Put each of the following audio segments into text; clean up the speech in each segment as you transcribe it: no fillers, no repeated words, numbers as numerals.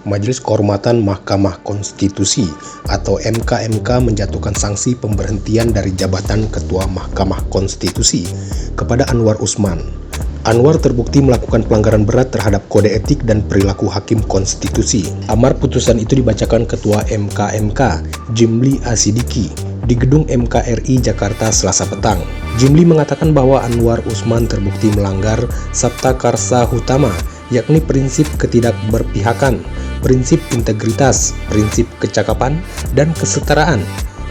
Majelis Kehormatan Mahkamah Konstitusi atau MK menjatuhkan sanksi pemberhentian dari jabatan Ketua Mahkamah Konstitusi kepada Anwar Usman. Anwar terbukti melakukan pelanggaran berat terhadap kode etik dan perilaku hakim konstitusi. Amar putusan itu dibacakan Ketua MK Jimli Asidiki di Gedung MKRI Jakarta Selasa petang. Jimli mengatakan bahwa Anwar Usman terbukti melanggar Sabta Karsa Hutama, yakni prinsip ketidakberpihakan, prinsip integritas, prinsip kecakapan dan kesetaraan,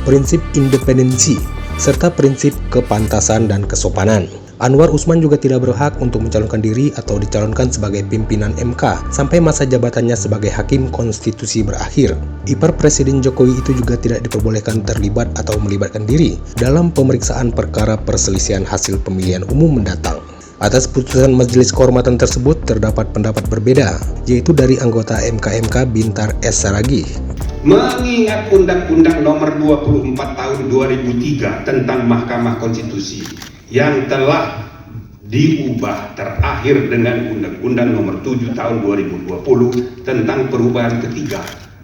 prinsip independensi, serta prinsip kepantasan dan kesopanan. Anwar Usman juga tidak berhak untuk mencalonkan diri atau dicalonkan sebagai pimpinan MK sampai masa jabatannya sebagai hakim konstitusi berakhir. Ipar Presiden Jokowi itu juga tidak diperbolehkan terlibat atau melibatkan diri dalam pemeriksaan perkara perselisihan hasil pemilihan umum mendatang. Atas putusan Majelis Kehormatan tersebut terdapat pendapat berbeda, yaitu dari anggota MK Bintar S. Saragih. Mengingat Undang-Undang Nomor 24 Tahun 2003 tentang Mahkamah Konstitusi yang telah diubah terakhir dengan Undang-Undang Nomor 7 Tahun 2020 tentang perubahan ketiga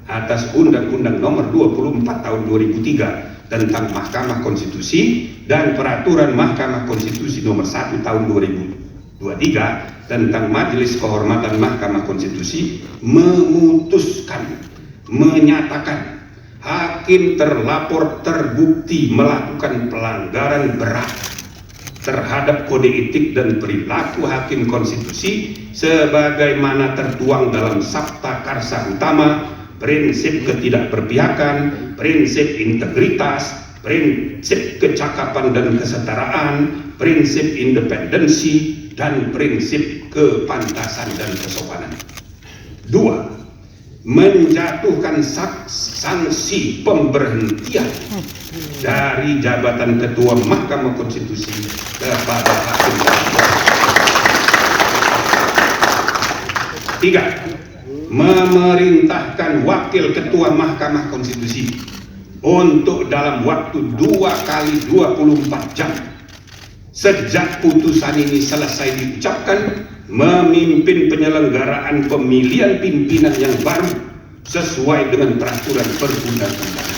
atas Undang-Undang Nomor 24 Tahun 2003 tentang Mahkamah Konstitusi dan Peraturan Mahkamah Konstitusi Nomor 1 Tahun 2023 tentang Majelis Kehormatan Mahkamah Konstitusi menyatakan hakim terlapor terbukti melakukan pelanggaran berat terhadap kode etik dan perilaku hakim konstitusi sebagaimana tertuang dalam Sabta Karsa Utama, prinsip ketidakberpihakan, prinsip integritas, prinsip kecakapan dan kesetaraan, prinsip independensi, dan prinsip kepantasan dan kesopanan. 2. Menjatuhkan sanksi pemberhentian dari jabatan Ketua Mahkamah Konstitusi kepada hakim konstitusi. 3. Memerintahkan Wakil Ketua Mahkamah Konstitusi untuk dalam waktu 2 kali 24 jam sejak putusan ini selesai diucapkan memimpin penyelenggaraan pemilihan pimpinan yang baru sesuai dengan peraturan perundang-undangan.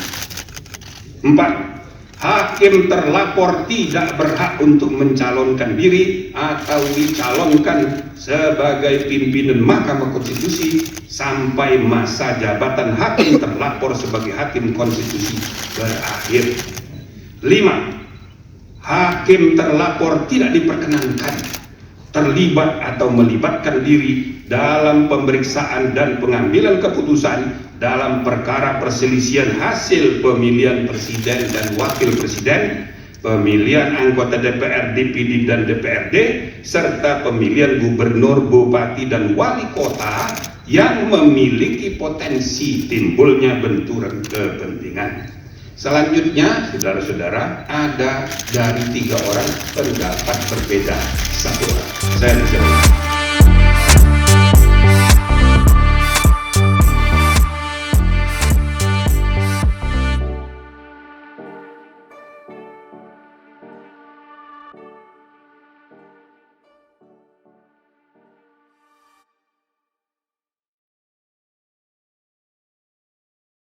4. Hakim terlapor tidak berhak untuk mencalonkan diri atau dicalonkan sebagai pimpinan Mahkamah Konstitusi sampai masa jabatan hakim terlapor sebagai hakim konstitusi berakhir. 5. Hakim terlapor tidak diperkenankan terlibat atau melibatkan diri dalam pemeriksaan dan pengambilan keputusan dalam perkara perselisihan hasil pemilihan presiden dan wakil presiden, pemilihan anggota DPR, DPD dan DPRD, serta pemilihan gubernur, bupati dan wali kota yang memiliki potensi timbulnya benturan kepentingan. Selanjutnya, saudara-saudara, ada dari 3 orang pendapat berbeda 1 orang. Saya